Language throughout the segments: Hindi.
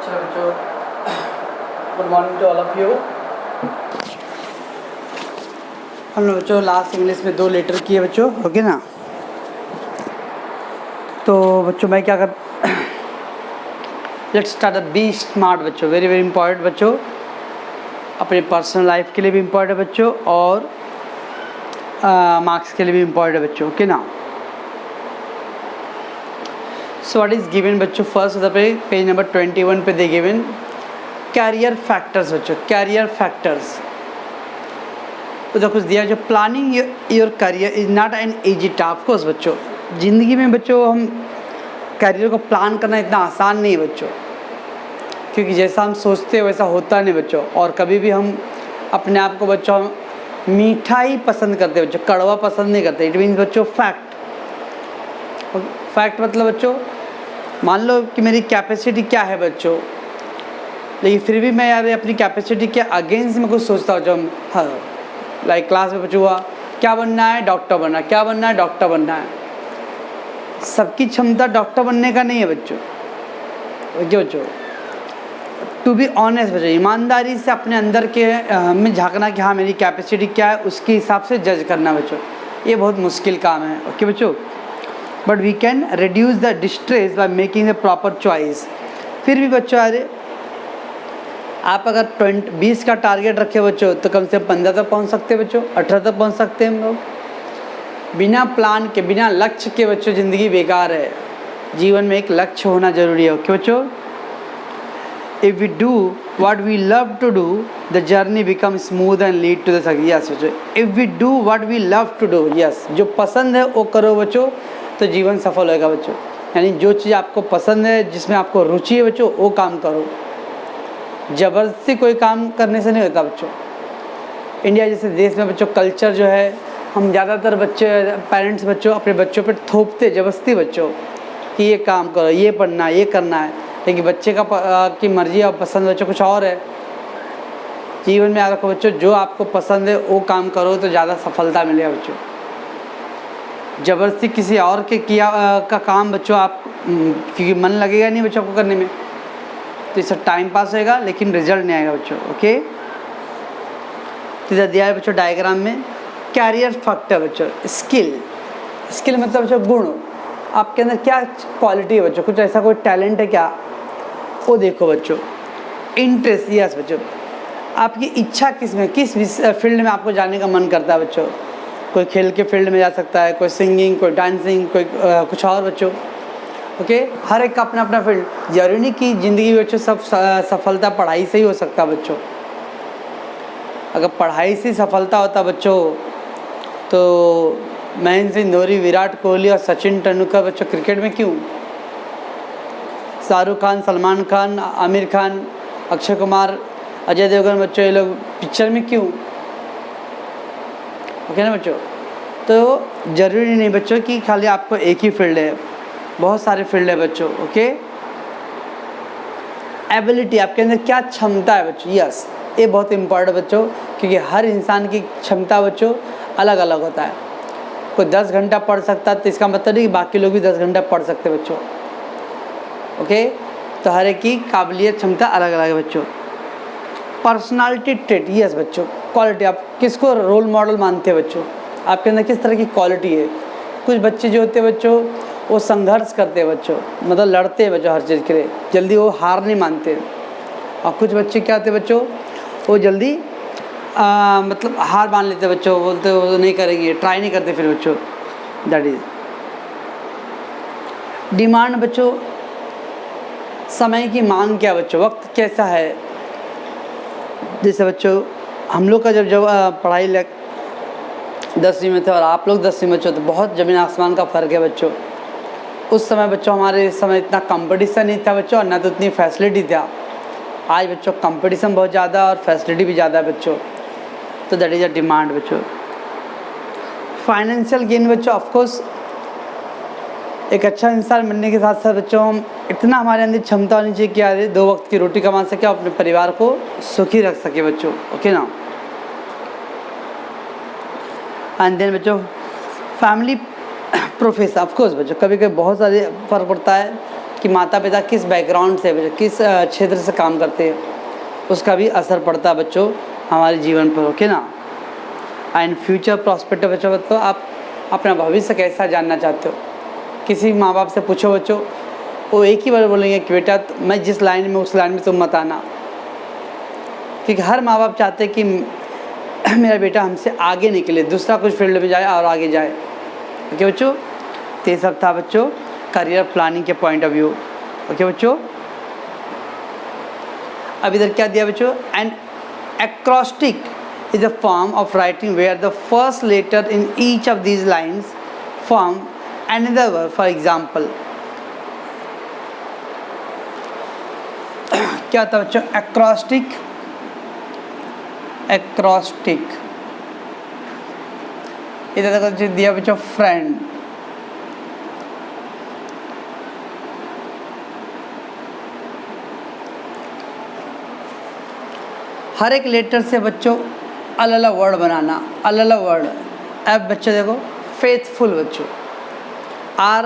चलो बच्चों, good morning to all of you. हम लोग बच्चों लास्ट इंग्लिश में 2 लेटर किए बच्चों, ओके ना। तो बच्चों मैं क्या कर let's start the be smart बच्चों, वेरी वेरी इंपॉर्टेंट बच्चों, अपने पर्सनल लाइफ के लिए भी इम्पॉर्टेंट है बच्चों और मार्क्स के लिए भी इम्पॉर्टेंट है बच्चों, ओके ना। सो व्हाट इज गिवन बच्चों, फर्स्ट पेज नंबर 21 पे दे गिवन कैरियर फैक्टर्स बच्चों, कैरियर फैक्टर्स। तो जो कुछ दिया जो planning your career is not an easy task course बच्चों। ज़िंदगी में बच्चों हम करियर को प्लान करना इतना आसान नहीं है बच्चों, क्योंकि जैसा हम सोचते हैं वैसा होता नहीं बच्चों। और कभी भी हम अपने आप को बच्चों मीठा ही पसंद करते बच्चों, कड़वा पसंद नहीं करते। इट मीन्स बच्चों फैक्ट, फैक्ट मतलब बच्चों मान लो कि मेरी कैपेसिटी क्या है बच्चों, लेकिन फिर भी मैं यार अपनी कैपेसिटी के अगेंस्ट में कुछ सोचता हूँ। जब हाँ लाइक क्लास में बच्चों हुआ क्या बनना है, डॉक्टर बनना, क्या बनना है, डॉक्टर बनना है। सबकी क्षमता डॉक्टर बनने का नहीं है बच्चों, ओके बच्चों। टू बी ऑनेस्ट बच्चों, ईमानदारी से अपने अंदर के में झांकना कि हाँ मेरी कैपेसिटी क्या है, उसके हिसाब से जज करना बच्चों, ये बहुत मुश्किल काम है, ओके बच्चों। But we can reduce the distress by making the proper choice. फिर भी बच्चों अरे आप अगर 20 का टारगेट रखे बच्चों तो कम से कम 15 तक पहुंच सकते हैं बच्चों, 18 तक पहुंच सकते हैं हम लोग। बिना प्लान के, बिना लक्ष्य के बच्चों ज़िंदगी बेकार है। जीवन में एक लक्ष्य होना जरूरी है, ओके बच्चों। If we do what we love to do the journey become smooth and lead to the success. Yes बच्चों, if we do what we love to do, yes जो पसंद है वो करो बच्चों तो जीवन सफल होगा बच्चों। यानी जो चीज़ आपको पसंद है, जिसमें आपको रुचि है बच्चों, वो काम करो। ज़बरदस्ती कोई काम करने से नहीं होता बच्चों। इंडिया जैसे देश में बच्चों कल्चर जो है, हम ज़्यादातर बच्चे पेरेंट्स बच्चों अपने बच्चों पे थोपते ज़बरदस्ती बच्चों कि ये काम करो, ये पढ़ना है, ये करना है। लेकिन बच्चे की मर्जी और पसंद बच्चों कुछ और है। जीवन में याद रखो बच्चों, जो आपको पसंद है वो काम करो तो ज़्यादा सफलता मिलेगा बच्चों। ज़बरदस्ती किसी और के किया का काम बच्चों आप क्योंकि मन लगेगा नहीं बच्चों को करने में, तो इससे टाइम पास होएगा लेकिन रिजल्ट नहीं आएगा बच्चों, ओके। तो इधर दिया है बच्चों डायग्राम में कैरियर फैक्टर बच्चों, स्किल। स्किल मतलब बच्चों गुण, आपके अंदर क्या क्वालिटी है बच्चों, कुछ ऐसा कोई टैलेंट है क्या, वो देखो बच्चों। इंटरेस्ट, यस बच्चों आपकी इच्छा किस में, किस फील्ड में आपको जाने का मन करता है बच्चों। कोई खेल के फील्ड में जा सकता है, कोई सिंगिंग, कोई डांसिंग, कोई कुछ और बच्चों, ओके। हर एक का अपना अपना फील्ड। जरूरी नहीं कि ज़िंदगी में बच्चों सब सफलता पढ़ाई से ही हो सकता बच्चों। अगर पढ़ाई से सफलता होता बच्चों तो महेंद्र सिंह धोनी, विराट कोहली और सचिन तेंदुलकर बच्चों क्रिकेट में क्यों, शाहरुख खान, सलमान खान, आमिर खान, अक्षय कुमार, अजय देवगन बच्चों ये लोग पिक्चर में क्यों, ओके ना बच्चों। तो ज़रूरी नहीं बच्चों कि खाली आपको एक ही फील्ड है, बहुत सारे फील्ड है बच्चों, ओके। एबिलिटी, आपके अंदर क्या क्षमता है बच्चों, यस ये बहुत इंपॉर्टेंट बच्चों, क्योंकि हर इंसान की क्षमता बच्चों अलग अलग होता है। कोई 10 घंटा पढ़ सकता है तो इसका मतलब नहीं कि बाकी लोग भी 10 घंटा पढ़ सकते बच्चों, ओके। तो हर एक की काबिलियत क्षमता अलग अलग है बच्चों। पर्सनालिटी ट्रेट, यस बच्चों क्वालिटी, आप किसको रोल मॉडल मानते हैं बच्चों, आपके अंदर किस तरह की क्वालिटी है। कुछ बच्चे जो होते हैं बच्चों वो संघर्ष करते हैं बच्चों, मतलब लड़ते हैं बच्चों हर चीज़ के लिए, जल्दी वो हार नहीं मानते। और कुछ बच्चे क्या होते हैं बच्चों, वो जल्दी मतलब हार मान लेते हैं बच्चों, बोलते वो नहीं करेंगे, ट्राई नहीं करते फिर बच्चों। दैट इज डिमांड बच्चों, समय की मांग क्या बच्चों, वक्त कैसा है। जैसे बच्चों हम लोग का जब पढ़ाई 10वीं में थे और आप लोग 10वीं में बच्चों, तो बहुत ज़मीन आसमान का फ़र्क है बच्चों। उस समय बच्चों हमारे समय इतना कंपटीशन नहीं था बच्चों, और ना तो इतनी फैसिलिटी था। आज बच्चों कंपटीशन बहुत ज़्यादा और फैसिलिटी भी ज़्यादा है बच्चों, तो दैट इज़ अ डिमांड बच्चों। फाइनेंशियल गेन बच्चों, ऑफकोर्स एक अच्छा इंसान बनने के साथ साथ बच्चों हम इतना हमारे अंदर क्षमता होनी चाहिए कि यार 2 वक्त की रोटी कमा सके और अपने परिवार को सुखी रख सके बच्चों, ओके ना। एंड देन बच्चों फैमिली प्रोफेशन, ऑफकोर्स बच्चों कभी कभी बहुत सारे फ़र्क पड़ता है कि माता पिता किस बैकग्राउंड से, किस क्षेत्र से काम करते हैं, उसका भी असर पड़ता है बच्चों हमारे जीवन पर। ओके ना। एंड फ्यूचर प्रॉस्पेक्ट बच्चों, तो आप अपना भविष्य कैसा जानना चाहते हो, किसी माँ बाप से पूछो बच्चों, वो एक ही बार बोलेंगे कि बेटा मैं जिस लाइन में उस लाइन में तुम मत आना, क्योंकि हर माँ बाप चाहते हैं कि मेरा बेटा हमसे आगे निकले, दूसरा कुछ फील्ड में जाए और आगे जाए। ओके बच्चों, तो ये सब था बच्चों करियर प्लानिंग के पॉइंट ऑफ व्यू। ओके बच्चों, अब इधर क्या दिया बच्चों, and acrostic is a form of writing where the first letter in each of these lines form another word. For example, क्या था बच्चों, एक्रोस्टिक, इधर तक दिया बच्चों फ्रेंड, हर एक लेटर से बच्चों अलग अलग वर्ड बनाना, अलग अलग वर्ड। अब बच्चों देखो, फेथफुल बच्चों, R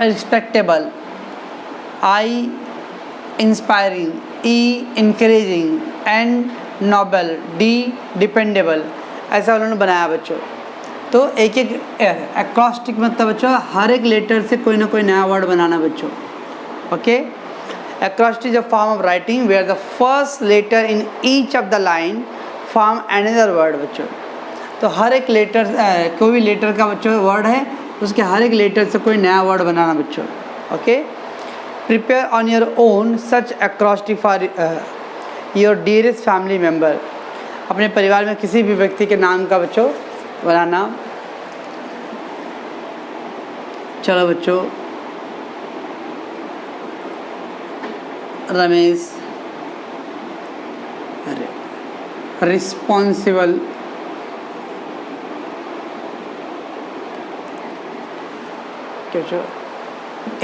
respectable, I inspiring, E encouraging, N noble, D dependable, ऐसा उन्होंने बनाया बच्चों। तो एक एक एक्रोस्टिक मतलब बच्चों हर एक लेटर से कोई ना कोई नया वर्ड बनाना बच्चों। Okay, acrostic is a form of writing where the first letter in each of the line form another word बच्चों। तो हर एक लेटर, कोई भी लेटर का बच्चों वर्ड है, उसके हर एक लेटर से कोई नया वर्ड बनाना बच्चों। Okay, prepare on your own such acrostic for your dearest family member, अपने परिवार में किसी भी व्यक्ति के नाम का बच्चों बनाना। चलो बच्चों, रमेश, रिस्पॉन्सिबल,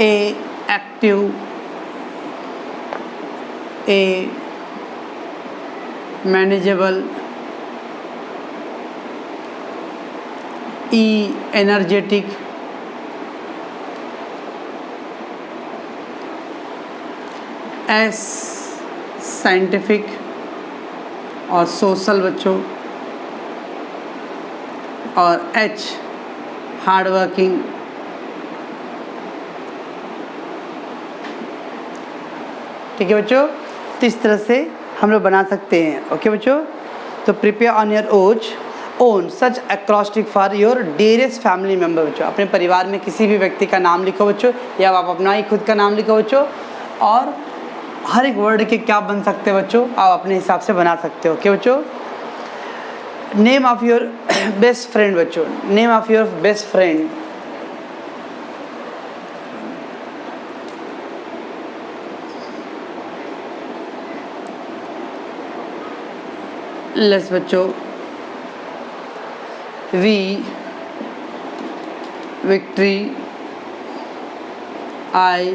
ए एक्टिव, ए मैनेजेबल, ई एनर्जेटिक, एस साइंटिफिक और सोशल बच्चों, और एच हार्ड वर्किंग। ठीक है बच्चों, तो इस तरह से हम लोग बना सकते हैं। ओके बच्चों, तो prepare on your own such acrostic for your dearest family member बच्चों, अपने परिवार में किसी भी व्यक्ति का नाम लिखो बच्चों, या आप अपना ही खुद का नाम लिखो बच्चों, और हर एक वर्ड के क्या बन सकते हैं बच्चों, आप अपने हिसाब से बना सकते हो। ओके बच्चों, name of your best friend बच्चों, name of your best friend, let's बच्चों, V, victory, I,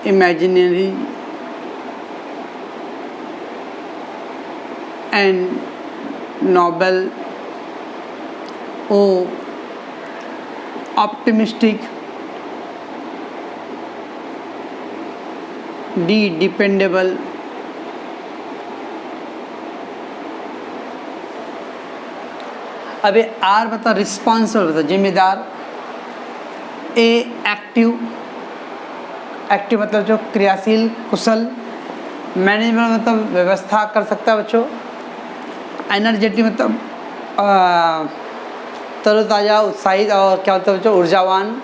imaginary, and noble, O optimistic, D dependable, अब आर मतलब रिस्पॉन्सिबल मतलब जिम्मेदार, ए एक्टिव, एक्टिव मतलब जो क्रियाशील कुशल, मैनेजमेंट मतलब व्यवस्था कर सकता है बच्चों, एनर्जेटिक मतलब तरोताज़ा उत्साहित और क्या होता है बच्चों ऊर्जावान,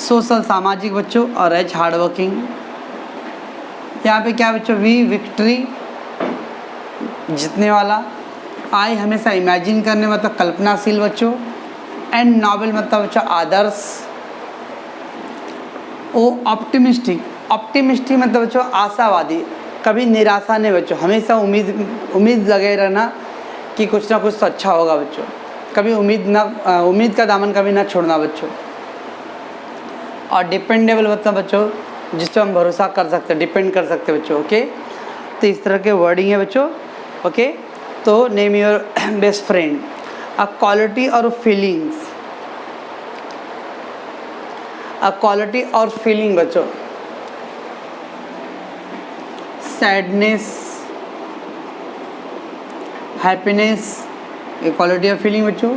सोशल सामाजिक बच्चों, और एच हार्ड वर्किंग। यहाँ पे क्या बच्चों, वी विक्ट्री जीतने वाला, आई हमेशा इमेजिन करने मतलब कल्पनाशील बच्चों, एंड नॉबल मतलब बच्चों आदर्श, ओ ऑप्टिमिस्टिक, ऑप्टिमिस्टिक मतलब बच्चों आशावादी, कभी निराशा नहीं बच्चों, हमेशा उम्मीद लगे रहना कि कुछ ना कुछ तो अच्छा होगा बच्चों, कभी उम्मीद का दामन कभी ना छोड़ना बच्चों। और डिपेंडेबल मतलब बच्चों जिस पर हम भरोसा कर सकते हैं, डिपेंड कर सकते हैं बच्चों। ओके, तो इस तरह के वर्डिंग है बच्चों। ओके, तो name your best friend, a quality और फीलिंग्स, अ क्वालिटी और फीलिंग बच्चों, सैडनेस, हैप्पीनेस, ये क्वालिटी और फीलिंग बच्चों,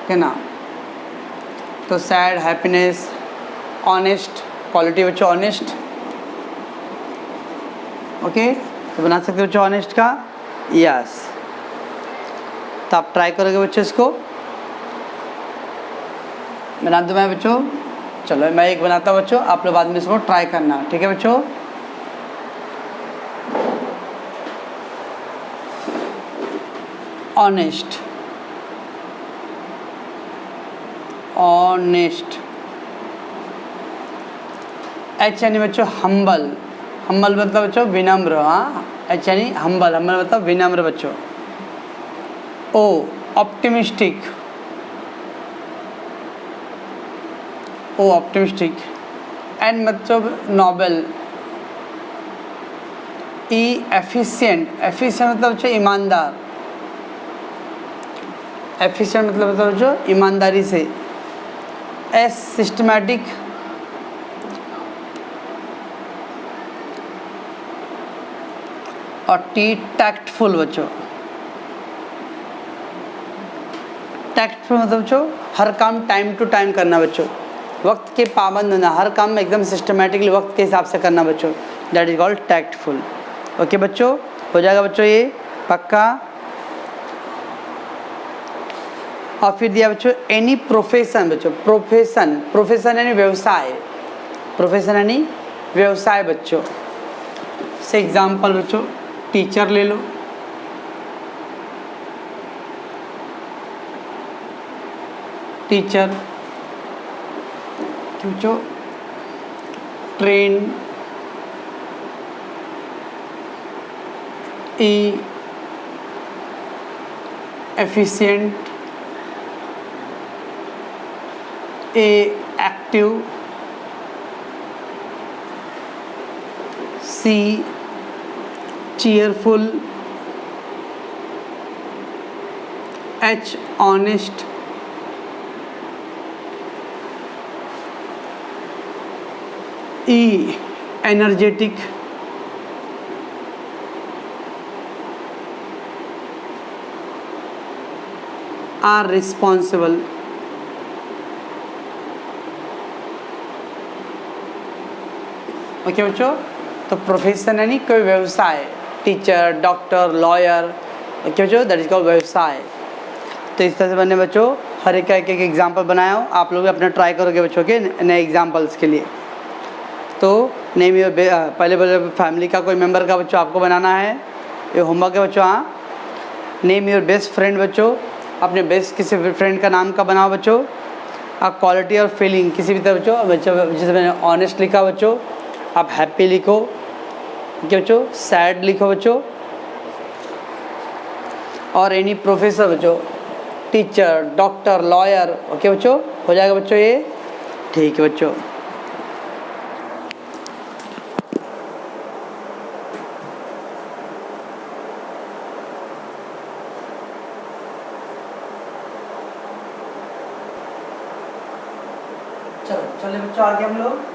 है ना। तो सैड, हैप्पीनेस, ऑनेस्ट, क्वालिटी बच्चों ऑनेस्ट, ओके। तो बना सकते हो बच्चों ऑनेस्ट का, यस। तो आप ट्राई करोगे बच्चों इसको, बना दूँ मैं बच्चों? चलो मैं एक बनाता हूँ बच्चों, आप लोग बाद में इसको ट्राई करना, ठीक है बच्चों। ऑनेस्ट, ऑनेस्ट, एच यानी बच्चों हम्बल, हम्बल मतलब बच्चों विनम्र, हाँ, एच यानी हम्बल, हम्बल मतलब विनम्र बच्चों। ओ ऑप्टिमिस्टिक, ओ ऑप्टिमिस्टिक, एन मतलब नोबेल, ई एफिशिएंट, एफिशिएंट मतलब बच्चों ईमानदार, एफिशिएंट मतलब बच्चों ईमानदारी से। एस सिस्टमैटिक, और टी टैक्टफुल बच्चों, टैक्टफुल मतलब बच्चों हर काम टाइम टू टाइम करना बच्चों, वक्त के पाबंद होना, हर काम में एकदम सिस्टमेटिकली वक्त के हिसाब से करना बच्चों, that is called tactful. Okay बच्चों, हो जाएगा बच्चों ये पक्का। और फिर दिया बच्चों एनी प्रोफेशन बच्चों, प्रोफेशन, प्रोफेशन यानी व्यवसाय, प्रोफेशन यानी व्यवसाय बच्चों। से एग्जाम्पल बच्चों टीचर ले लो, टीचर, बच्चों ट्रेन, ई एफिशिएंट, ए एक्टिव, सी cheerful, H honest, E energetic, R responsible, okay बच्चों। तो प्रोफेशन यानी कोई व्यवसाय, टीचर, डॉक्टर, लॉयर, ओके बच्चों, दैट इज कॉल्ड व्यवसाय। तो इस तरह से मैंने बच्चों हर एक एग्जाम्पल बनाया हूँ, आप लोग भी अपना ट्राई करोगे बच्चों के नए एग्जाम्पल्स के लिए। तो नेम योर पहले फैमिली का कोई मेंबर का बच्चों आपको बनाना है, ये होमवर्क है बच्चों। हाँ, नेम योर बेस्ट फ्रेंड बच्चों, अपने बेस्ट किसी फ्रेंड का नाम का बनाओ बच्चों। आप क्वालिटी और फीलिंग किसी भी तरह बच्चों, जैसे मैंने ऑनेस्ट लिखा बच्चों, आप हैप्पी लिखो, ठीक है बच्चों, सैड लिखो बच्चों, और एनी प्रोफेसर बच्चों, टीचर, डॉक्टर, लॉयर, ओके बच्चों, हो जाएगा बच्चों ये, ठीक है बच्चों। चलो चले बच्चों आगे हम लोग।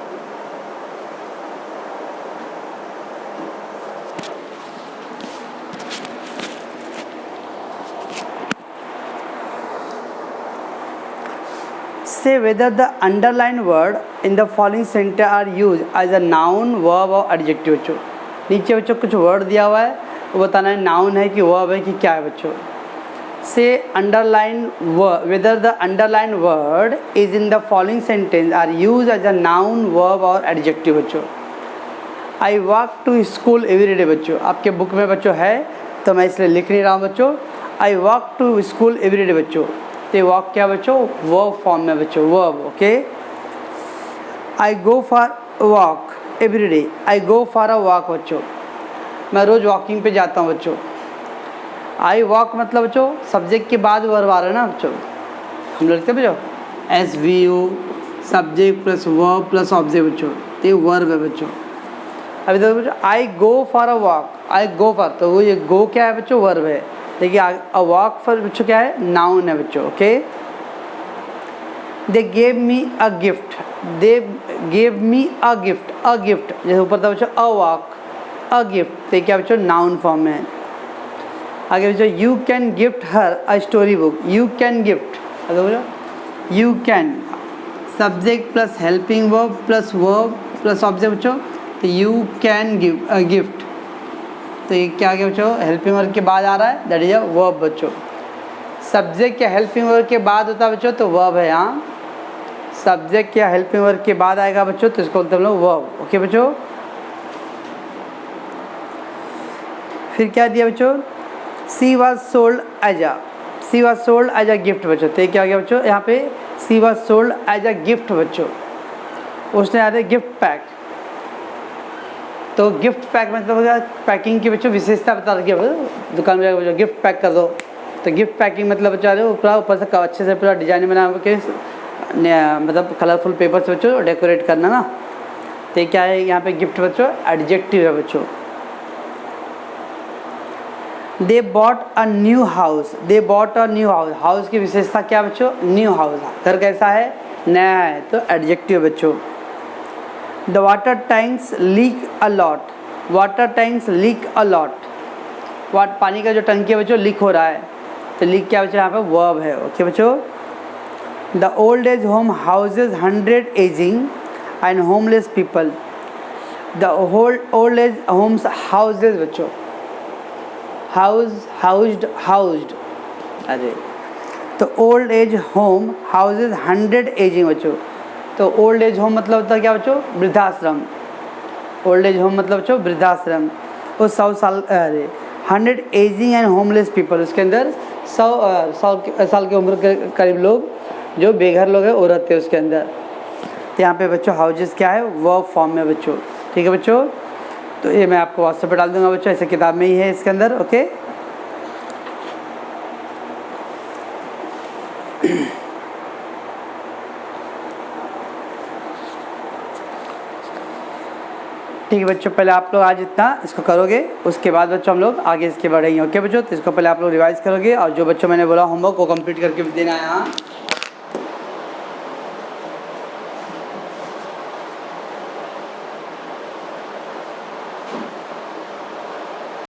Say whether the underlined word in the following sentence are used as a noun, verb or adjective बच्चों। नीचे बच्चों कुछ वर्ड दिया हुआ है, वो बताना है नाउन है कि वर्ब है कि क्या है बच्चों। Say underlined word, whether the underlined word is in the following sentence are used as a noun, verb or adjective बच्चों। I walk to school every day बच्चों, आपके बुक में बच्चों है तो मैं इसलिए लिख नहीं रहा हूँ बच्चों। I walk to school every day बच्चों, तो वॉक क्या बच्चों, वर्ब फॉर्म में बच्चों, verb, okay. I go for walk every day, I go for a walk बच्चों, मैं रोज़ वॉकिंग पे जाता हूँ बच्चों। आई वॉक मतलब बच्चों सब्जेक्ट के बाद वर्ब आ रहा है ना बच्चों, हम लोग लिखते हैं बच्चों SVO, subject plus verb plus object बच्चों, तो ये वर्ब है बच्चों। अभी देखो बच्चों I go for a walk, I go for, तो वो ये गो क्या है बच्चों, वर्ब है। देखिए अ वॉक फॉर बच्चों क्या है, नाउन है बच्चों, okay. They gave me a gift, they gave me a gift, a gift जैसे ऊपर था बच्चों अ वॉक, अ गिफ्ट तो क्या बच्चों नाउन फॉर्म में। आगे बच्चों you can gift her a story book, you can gift, you can subject plus helping verb plus object बच्चों, तो you can give a gift, तो ये क्या आ गया बच्चों हेल्पिंग वर्ब के बाद आ रहा है, दैट इज अ वर्ब बच्चों। सब्जेक्ट या हेल्पिंग वर्ब के बाद होता है बच्चों तो वर्ब है यहाँ, सब्जेक्ट या हेल्पिंग वर्ब के बाद आएगा बच्चों तो इसको बोलते हैं हम लोग वर्ब। ओके बच्चों, फिर क्या दिया बच्चों, she was sold as a, she was sold as a gift बच्चों, तो ये क्या आ गया बच्चों यहाँ पे she was sold as a gift बच्चों, उसने आया गिफ्ट पैक, तो गिफ्ट पैक मतलब होगा पैकिंग की बच्चों विशेषता बता रखी है, दुकान में जाकर गिफ्ट पैक कर दो, तो गिफ्ट पैकिंग मतलब बच्चा पूरा ऊपर से अच्छे से पूरा डिजाइन बना के मतलब कलरफुल पेपर से बच्चों डेकोरेट करना ना, तो ये क्या है यहाँ पे गिफ्ट बच्चों एडजेक्टिव है बच्चों। They bought a new house, they bought a new house, house की विशेषता क्या बच्चों न्यू हाउस, घर कैसा है नया है, तो एडजेक्टिव बच्चों। The water tanks leak a lot, water tanks leak a lot, पानी का जो टंकी है बच्चों लीक हो रहा है, तो लीक क्या बच्चों यहाँ पे वर्ब है। ओके बच्चों, the old age home houses 100 ageing and homeless people, the old age homes houses बच्चों, हाउस्ड, अरे तो old age home houses 100 ageing बच्चों, तो ओल्ड एज होम मतलब होता है क्या बच्चों वृद्धाश्रम, ओल्ड एज होम मतलब बच्चों वृद्धाश्रम, वो 100 साल अरे 100 एजिंग एंड होमलेस पीपल, उसके अंदर 100 साल की उम्र के करीब लोग जो बेघर लोग हैं औरत है उसके अंदर, तो यहाँ पे बच्चों हाउसेज क्या है वर्ब फॉर्म में बच्चों। ठीक है बच्चों, तो ये मैं आपको व्हाट्सएप पे डाल दूंगा बच्चों, ऐसे किताब में ही है इसके अंदर। ओके ठीक है बच्चों, पहले आप लोग आज इतना इसको करोगे, उसके बाद बच्चों हम लोग आगे इसके बढ़ेंगे। ओके बच्चों, तो इसको पहले आप लोग रिवाइज करोगे, और जो बच्चों मैंने बोला होमवर्क वो कंप्लीट करके देना है यहाँ।